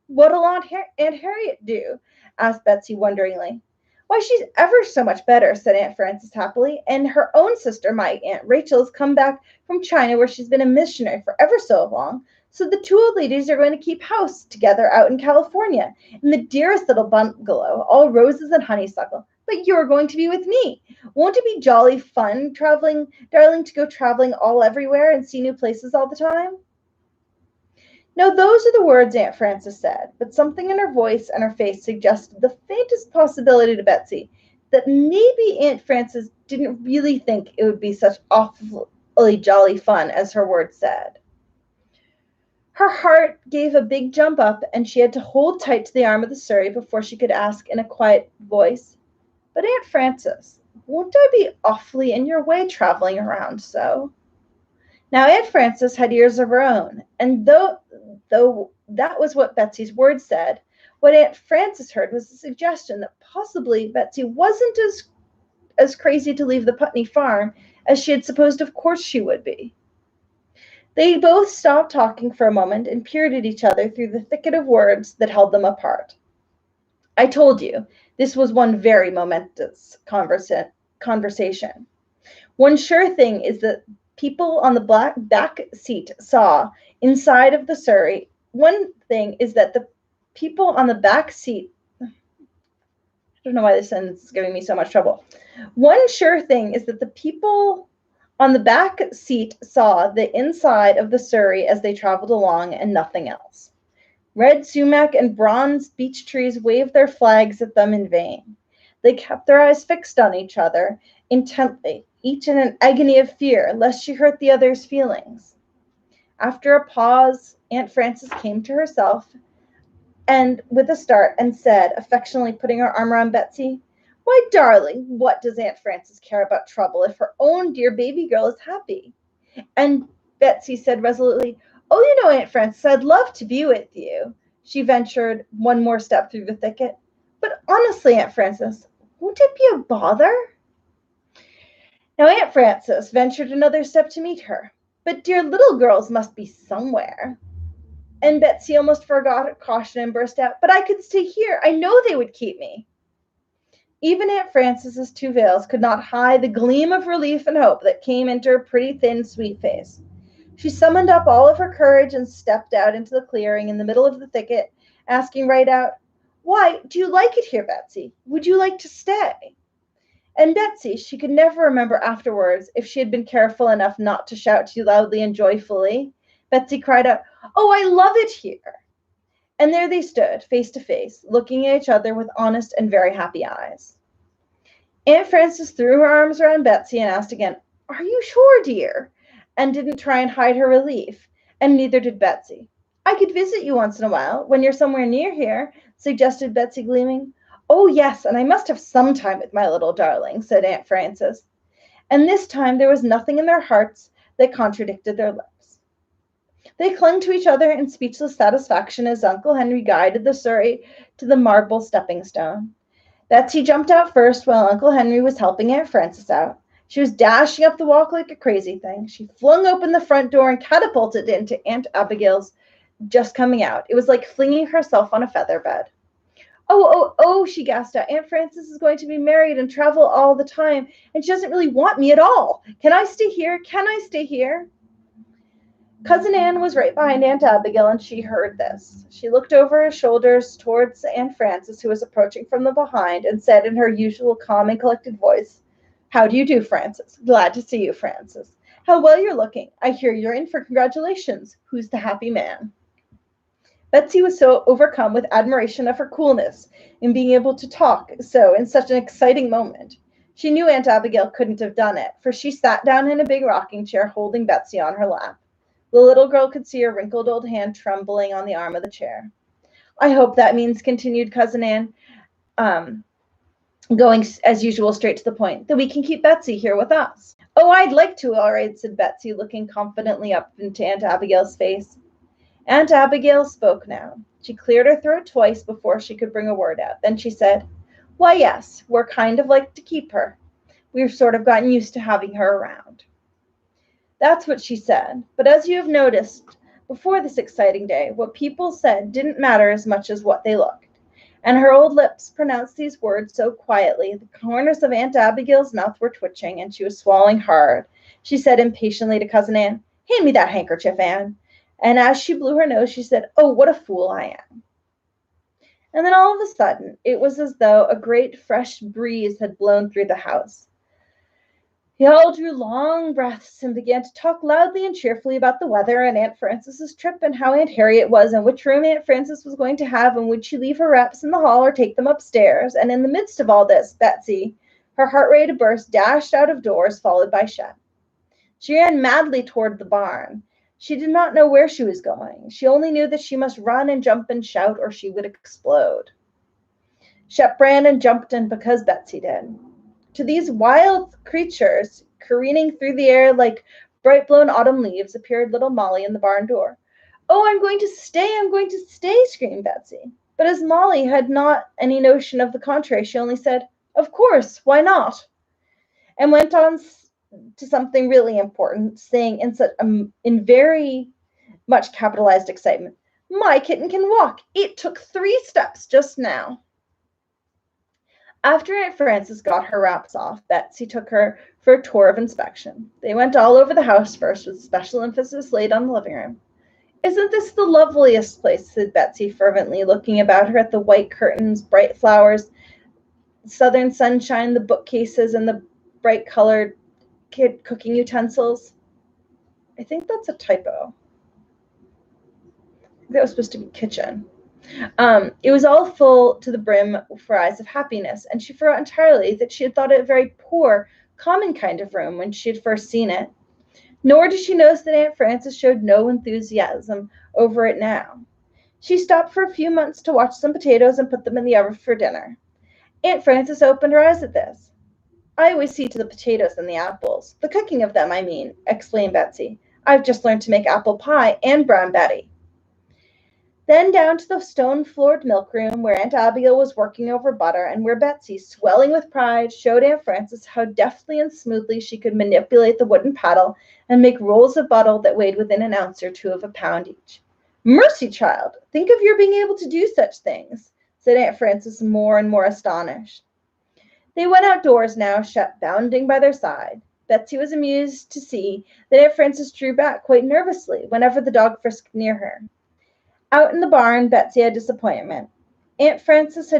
"What'll Aunt Harriet do?" asked Betsy wonderingly. "Why, she's ever so much better," said Aunt Frances happily, "and her own sister, my Aunt Rachel, has come back from China, where she's been a missionary for ever so long. So the two old ladies are going to keep house together out in California, in the dearest little bungalow, all roses and honeysuckle. But you're going to be with me. Won't it be jolly fun traveling, darling, to go traveling all everywhere and see new places all the time?" No, those are the words Aunt Frances said, but something in her voice and her face suggested the faintest possibility to Betsy that maybe Aunt Frances didn't really think it would be such awfully jolly fun as her words said. Her heart gave a big jump up, and she had to hold tight to the arm of the surrey before she could ask in a quiet voice, "But Aunt Frances, won't I be awfully in your way traveling around so?" Now Aunt Frances had ears of her own, and though that was what Betsy's words said, what Aunt Frances heard was the suggestion that possibly Betsy wasn't as crazy to leave the Putney farm as she had supposed of course she would be. They both stopped talking for a moment and peered at each other through the thicket of words that held them apart. I told you, this was one very momentous conversation. One sure thing is that people on the back seat saw inside of the surrey. One thing is that the people on the back seat, I don't know why this sentence is giving me so much trouble. One sure thing is that the people on the back seat saw the inside of the surrey as they traveled along, and nothing else. Red sumac and bronze beech trees waved their flags at them in vain. They kept their eyes fixed on each other intently, each in an agony of fear, lest she hurt the other's feelings. After a pause, Aunt Frances came to herself, and with a start, and said, affectionately putting her arm around Betsy, "Why, darling, what does Aunt Frances care about trouble if her own dear baby girl is happy?" And Betsy said resolutely, "Oh, you know, Aunt Frances, I'd love to be with you." She ventured one more step through the thicket. "But honestly, Aunt Frances, won't it be a bother?" Now Aunt Frances ventured another step to meet her. "But dear little girls must be somewhere." And Betsy almost forgot her caution and burst out, "But I could stay here. I know they would keep me." Even Aunt Frances's two veils could not hide the gleam of relief and hope that came into her pretty, thin, sweet face. She summoned up all of her courage and stepped out into the clearing in the middle of the thicket, asking right out, "Why, do you like it here, Betsy? Would you like to stay?" And Betsy, she could never remember afterwards if she had been careful enough not to shout too loudly and joyfully. Betsy cried out, "Oh, I love it here." And there they stood, face to face, looking at each other with honest and very happy eyes. Aunt Frances threw her arms around Betsy and asked again, "Are you sure, dear?" And didn't try and hide her relief, and neither did Betsy. "I could visit you once in a while, when you're somewhere near here," suggested Betsy, gleaming. "Oh, yes, and I must have some time with my little darling," said Aunt Frances. And this time there was nothing in their hearts that contradicted their lips. They clung to each other in speechless satisfaction as Uncle Henry guided the surrey to the marble stepping stone. Betsy jumped out first while Uncle Henry was helping Aunt Frances out. She was dashing up the walk like a crazy thing. She flung open the front door and catapulted into Aunt Abigail's just coming out. It was like flinging herself on a feather bed. "Oh, oh, oh," she gasped out. "Aunt Frances is going to be married and travel all the time, and she doesn't really want me at all. Can I stay here? Can I stay here?" Cousin Anne was right behind Aunt Abigail, and she heard this. She looked over her shoulders towards Aunt Frances, who was approaching from the behind, and said in her usual calm and collected voice, "How do you do, Frances? Glad to see you, Frances. How well you're looking. I hear you're in for congratulations. Who's the happy man?" Betsy was so overcome with admiration of her coolness in being able to talk so in such an exciting moment. She knew Aunt Abigail couldn't have done it, for she sat down in a big rocking chair holding Betsy on her lap. The little girl could see her wrinkled old hand trembling on the arm of the chair. "I hope that means," continued Cousin Anne, going as usual straight to the point, "that we can keep Betsy here with us." "Oh, I'd like to, all right," said Betsy, looking confidently up into Aunt Abigail's face. Aunt Abigail spoke now. She cleared her throat twice before she could bring a word out. Then she said, "Why, yes, we're kind of like to keep her. We've sort of gotten used to having her around." That's what she said. But as you have noticed before this exciting day, what people said didn't matter as much as what they looked. And her old lips pronounced these words so quietly, the corners of Aunt Abigail's mouth were twitching, and she was swallowing hard. She said impatiently to Cousin Anne, "Hand me that handkerchief, Anne." And as she blew her nose, she said, "Oh, what a fool I am." And then all of a sudden, it was as though a great fresh breeze had blown through the house. They all drew long breaths and began to talk loudly and cheerfully about the weather and Aunt Frances's trip and how Aunt Harriet was and which room Aunt Frances was going to have and would she leave her wraps in the hall or take them upstairs. And in the midst of all this, Betsy, her heart ready to burst, dashed out of doors, followed by Shep. She ran madly toward the barn. She did not know where she was going. She only knew that she must run and jump and shout or she would explode. Shep ran and jumped, and because Betsy did. To these wild creatures, careening through the air like bright blown autumn leaves, appeared little Molly in the barn door. "Oh, I'm going to stay, I'm going to stay," screamed Betsy. But as Molly had not any notion of the contrary, she only said, "Of course, why not?" and went on to something really important, saying in very much capitalized excitement, "My kitten can walk. It took 3 steps just now." After Aunt Frances got her wraps off, Betsy took her for a tour of inspection. They went all over the house first, with special emphasis laid on the living room. "Isn't this the loveliest place?" said Betsy fervently, looking about her at the white curtains, bright flowers, southern sunshine, the bookcases, and the bright-colored cooking utensils. I think that's a typo. I think that was supposed to be kitchen. It was all full to the brim for eyes of happiness, and she forgot entirely that she had thought it a very poor, common kind of room when she had first seen it. Nor did she notice that Aunt Frances showed no enthusiasm over it now. She stopped for a few months to watch some potatoes and put them in the oven for dinner. Aunt Frances opened her eyes at this. "I always see to the potatoes and the apples, the cooking of them, I mean," explained Betsy. "I've just learned to make apple pie and brown Betty." Then down to the stone-floored milk room where Aunt Abigail was working over butter and where Betsy, swelling with pride, showed Aunt Frances how deftly and smoothly she could manipulate the wooden paddle and make rolls of butter that weighed within an ounce or 2 of a pound each. "Mercy, child, think of your being able to do such things," said Aunt Frances, more and more astonished. They went outdoors now, Shep bounding by their side. Betsy was amused to see that Aunt Frances drew back quite nervously whenever the dog frisked near her. Out in the barn, Betsy had disappointment. Aunt Frances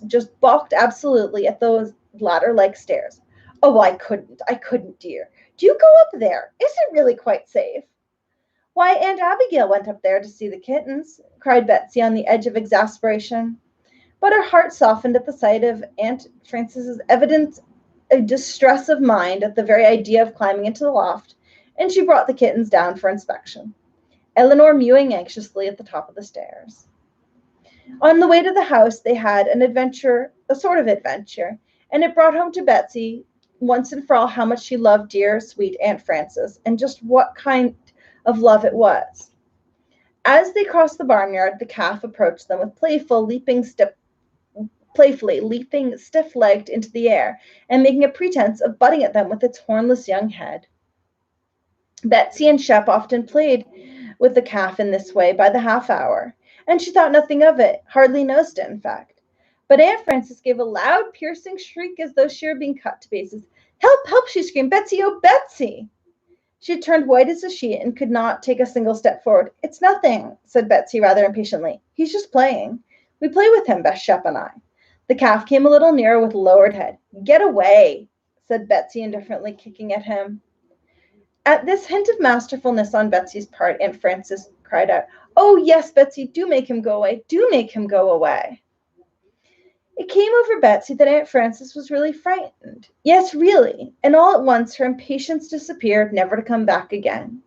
just balked absolutely at those ladder-like stairs. Oh, I couldn't, dear. Do you go up there? Is it really quite safe? Why, Aunt Abigail went up there to see the kittens, cried Betsy on the edge of exasperation. But her heart softened at the sight of Aunt Frances's evident distress of mind at the very idea of climbing into the loft, and she brought the kittens down for inspection, Eleanor mewing anxiously at the top of the stairs. On the way to the house, they had a sort of adventure, and it brought home to Betsy once and for all how much she loved dear, sweet Aunt Frances, and just what kind of love it was. As they crossed the barnyard, the calf approached them with playfully leaping stiff-legged into the air and making a pretense of butting at them with its hornless young head. Betsy and Shep often played with the calf in this way by the half hour, and she thought nothing of it, hardly noticed it, in fact. But Aunt Frances gave a loud, piercing shriek as though she were being cut to pieces. Help, help, she screamed. Betsy, oh, Betsy! She had turned white as a sheet and could not take a single step forward. It's nothing, said Betsy rather impatiently. He's just playing. We play with him, Beth, Shep, and I. The calf came a little nearer with lowered head. Get away, said Betsy indifferently, kicking at him. At this hint of masterfulness on Betsy's part, Aunt Frances cried out, Oh, yes, Betsy, do make him go away. Do make him go away. It came over Betsy that Aunt Frances was really frightened. Yes, really, and all at once her impatience disappeared, never to come back again.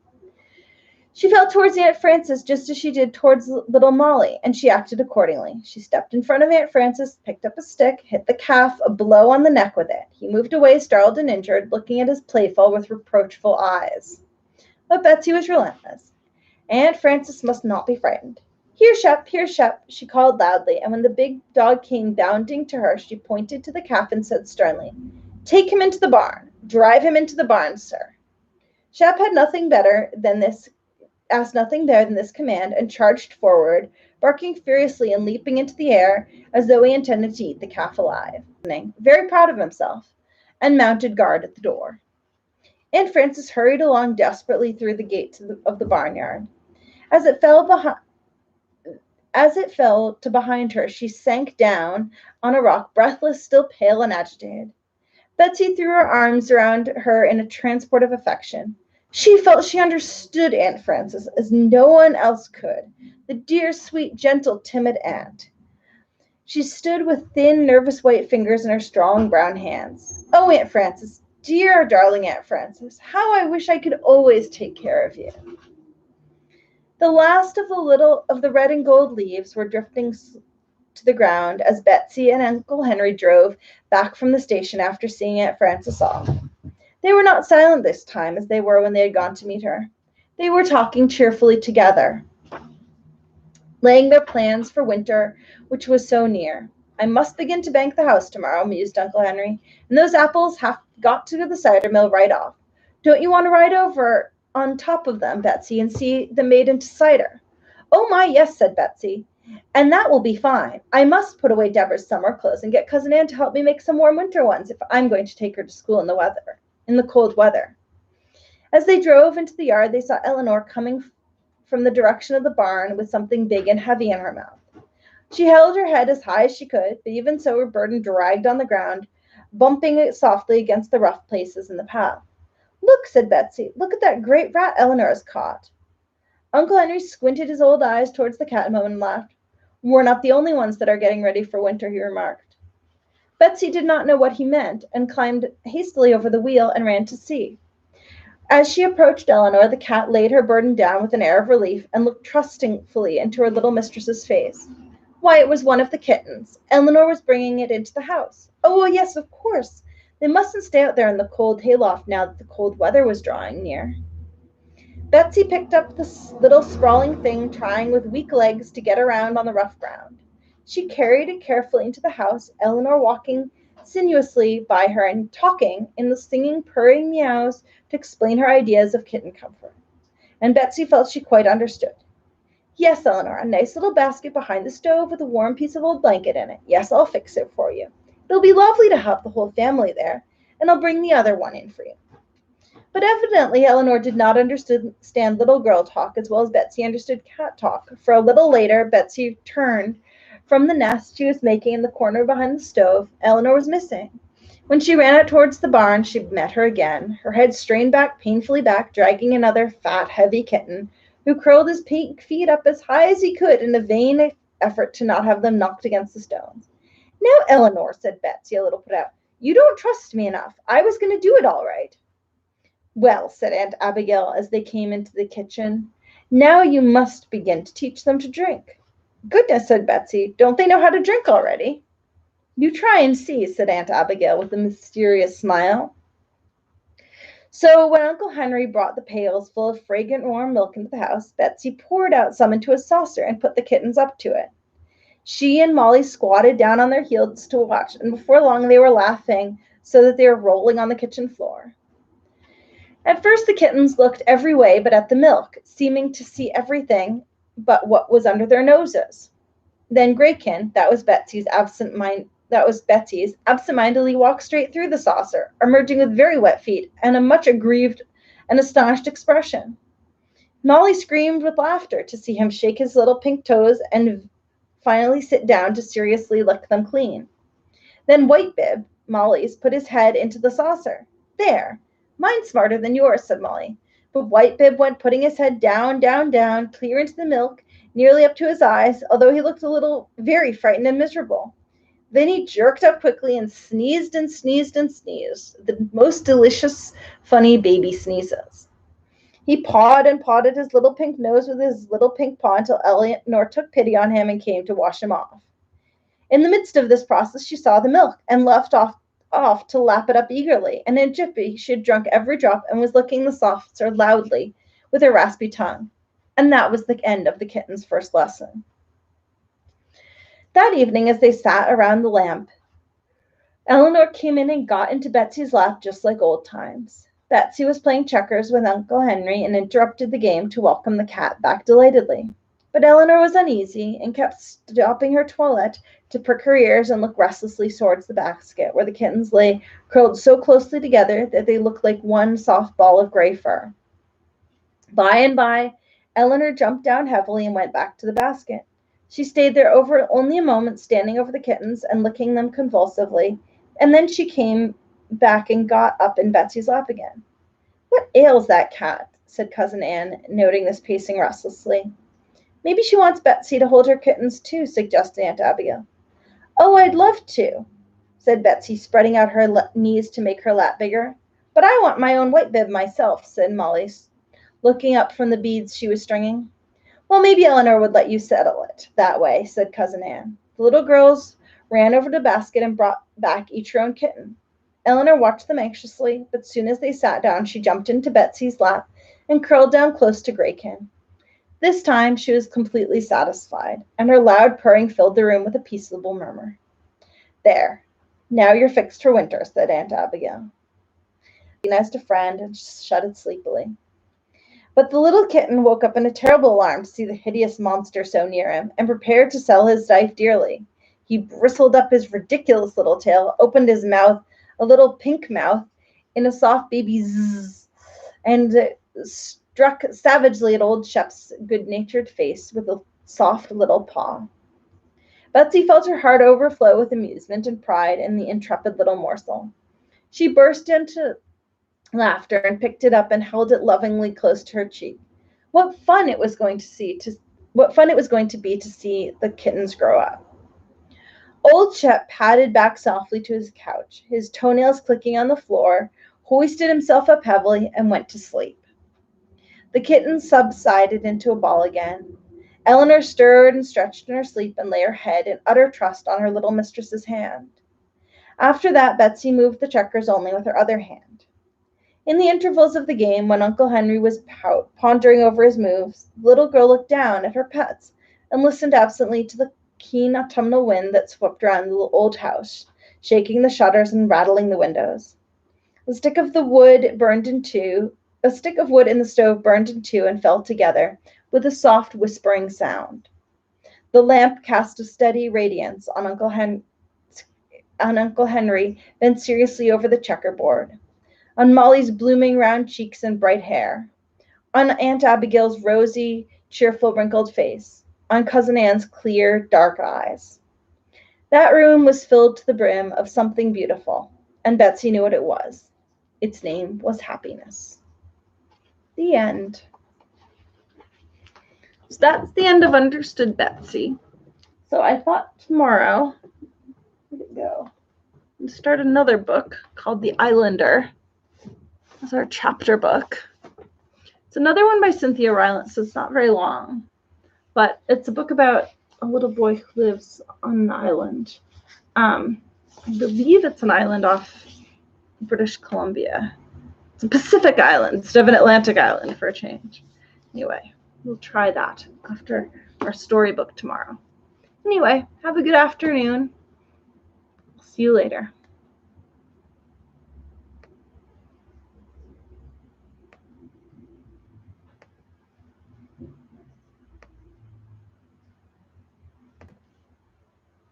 She felt towards Aunt Frances just as she did towards little Molly, and she acted accordingly. She stepped in front of Aunt Frances, picked up a stick, hit the calf a blow on the neck with it. He moved away, startled and injured, looking at his playful with reproachful eyes. But Betsy was relentless. Aunt Frances must not be frightened. Here, Shep, she called loudly, and when the big dog came bounding to her, she pointed to the calf and said sternly, Take him into the barn. Drive him into the barn, sir. Shep had asked nothing better than this command, and charged forward, barking furiously and leaping into the air as though he intended to eat the calf alive, very proud of himself, and mounted guard at the door. Aunt Frances hurried along desperately through the gate of the barnyard. As it fell to behind her, she sank down on a rock, breathless, still pale and agitated. Betsy threw her arms around her in a transport of affection. She felt she understood Aunt Frances as no one else could, the dear, sweet, gentle, timid aunt. She stood with thin, nervous white fingers in her strong brown hands. Oh, Aunt Frances, dear, darling Aunt Frances, how I wish I could always take care of you. The last of the red and gold leaves were drifting to the ground as Betsy and Uncle Henry drove back from the station after seeing Aunt Frances off. They were not silent this time as they were when they had gone to meet her. They were talking cheerfully together, laying their plans for winter, which was so near. I must begin to bank the house tomorrow, mused Uncle Henry, and those apples have got to the cider mill right off. Don't you want to ride over on top of them, Betsy, and see them made into cider? Oh, my, yes, said Betsy, and that will be fine. I must put away Deborah's summer clothes and get Cousin Anne to help me make some warm winter ones if I'm going to take her to school in the cold weather. As they drove into the yard, they saw Eleanor coming from the direction of the barn with something big and heavy in her mouth. She held her head as high as she could, but even so her burden dragged on the ground, bumping it softly against the rough places in the path. Look, said Betsy, look at that great rat Eleanor has caught. Uncle Henry squinted his old eyes towards the cat a moment and laughed. We're not the only ones that are getting ready for winter, he remarked. Betsy did not know what he meant, and climbed hastily over the wheel and ran to see. As she approached Eleanor, the cat laid her burden down with an air of relief and looked trustingly into her little mistress's face. Why, it was one of the kittens. Eleanor was bringing it into the house. Oh, well, yes, of course. They mustn't stay out there in the cold hayloft now that the cold weather was drawing near. Betsy picked up the little sprawling thing, trying with weak legs to get around on the rough ground. She carried it carefully into the house, Eleanor walking sinuously by her and talking in the singing, purring meows to explain her ideas of kitten comfort. And Betsy felt she quite understood. Yes, Eleanor, a nice little basket behind the stove with a warm piece of old blanket in it. Yes, I'll fix it for you. It'll be lovely to have the whole family there. and I'll bring the other one in for you." But evidently Eleanor did not understand little girl talk as well as Betsy understood cat talk, for a little later Betsy turned from the nest she was making in the corner behind the stove. Eleanor was missing. When she ran out towards the barn, she met her again, her head strained back, painfully back, dragging another fat, heavy kitten, who curled his pink feet up as high as he could in a vain effort to not have them knocked against the stones. "Now, Eleanor," said Betsy, a little put out, "you don't trust me enough. I was going to do it all right." "Well," said Aunt Abigail as they came into the kitchen, "now you must begin to teach them to drink." "Goodness," said Betsy, "don't they know how to drink already?" "You try and see," said Aunt Abigail with a mysterious smile. So when Uncle Henry brought the pails full of fragrant warm milk into the house, Betsy poured out some into a saucer and put the kittens up to it. She and Molly squatted down on their heels to watch, and before long they were laughing so that they were rolling on the kitchen floor. At first the kittens looked every way but at the milk, seeming to see everything but what was under their noses. Then Graykin, that was Betsy's, absent-mindedly walked straight through the saucer, emerging with very wet feet and a much aggrieved and astonished expression. Molly screamed with laughter to see him shake his little pink toes and finally sit down to seriously lick them clean. Then Whitebib, Molly's, put his head into the saucer. "There, mine's smarter than yours," said Molly. But Whitebib went putting his head down, down, down, clear into the milk, nearly up to his eyes, although he looked very frightened and miserable. Then he jerked up quickly and sneezed and sneezed and sneezed, the most delicious, funny baby sneezes. He pawed and pawed at his little pink nose with his little pink paw until Eleanor took pity on him and came to wash him off. In the midst of this process, she saw the milk and left off to lap it up eagerly, and in a jiffy she had drunk every drop and was licking the saucer loudly with her raspy tongue. And that was the end of the kitten's first lesson. That evening, as they sat around the lamp, Eleanor came in and got into Betsy's lap just like old times. Betsy was playing checkers with Uncle Henry and interrupted the game to welcome the cat back delightedly. But Eleanor was uneasy and kept stopping her toilette to prick her ears and look restlessly towards the basket where the kittens lay curled so closely together that they looked like one soft ball of gray fur. By and by, Eleanor jumped down heavily and went back to the basket. She stayed there only a moment, standing over the kittens and licking them convulsively, and then she came back and got up in Betsy's lap again. "What ails that cat?" said Cousin Anne, noting this pacing restlessly. "Maybe she wants Betsy to hold her kittens too," suggested Aunt Abigail. "Oh, I'd love to," said Betsy, spreading out her knees to make her lap bigger. "But I want my own Whitebib myself," said Molly, looking up from the beads she was stringing. "Well, maybe Eleanor would let you settle it that way," said Cousin Anne. The little girls ran over to the basket and brought back each her own kitten. Eleanor watched them anxiously, but soon as they sat down, she jumped into Betsy's lap and curled down close to Graykin. This time she was completely satisfied, and her loud purring filled the room with a peaceable murmur. "There, now you're fixed for winter," said Aunt Abigail. She recognized a friend and shuddered sleepily. But the little kitten woke up in a terrible alarm to see the hideous monster so near him, and prepared to sell his life dearly. He bristled up his ridiculous little tail, opened his mouth, a little pink mouth, in a soft baby zzz, and struck savagely at old Shep's good-natured face with a soft little paw. Betsy felt her heart overflow with amusement and pride in the intrepid little morsel. She burst into laughter and picked it up and held it lovingly close to her cheek. What fun it was going to be to see the kittens grow up. Old Shep padded back softly to his couch, his toenails clicking on the floor, hoisted himself up heavily, and went to sleep. The kittens subsided into a ball again. Eleanor stirred and stretched in her sleep and lay her head in utter trust on her little mistress's hand. After that, Betsy moved the checkers only with her other hand. In the intervals of the game, when Uncle Henry was pondering over his moves, the little girl looked down at her pets and listened absently to the keen autumnal wind that swept around the old house, shaking the shutters and rattling the windows. A stick of wood in the stove burned in two and fell together with a soft whispering sound. The lamp cast a steady radiance on Uncle Henry's on Uncle Henry, bent seriously over the checkerboard, on Molly's blooming round cheeks and bright hair, on Aunt Abigail's rosy, cheerful, wrinkled face, on Cousin Anne's clear, dark eyes. That room was filled to the brim of something beautiful, and Betsy knew what it was. Its name was happiness. The end. So that's the end of Understood Betsy. So I thought tomorrow, where'd it go? We'll start another book called The Islander. That's our chapter book. It's another one by Cynthia Rylance, so it's not very long. But it's a book about a little boy who lives on an island. I believe it's an island off British Columbia. It's a Pacific island instead of an Atlantic island for a change. Anyway, we'll try that after our storybook tomorrow. Anyway, have a good afternoon. See you later.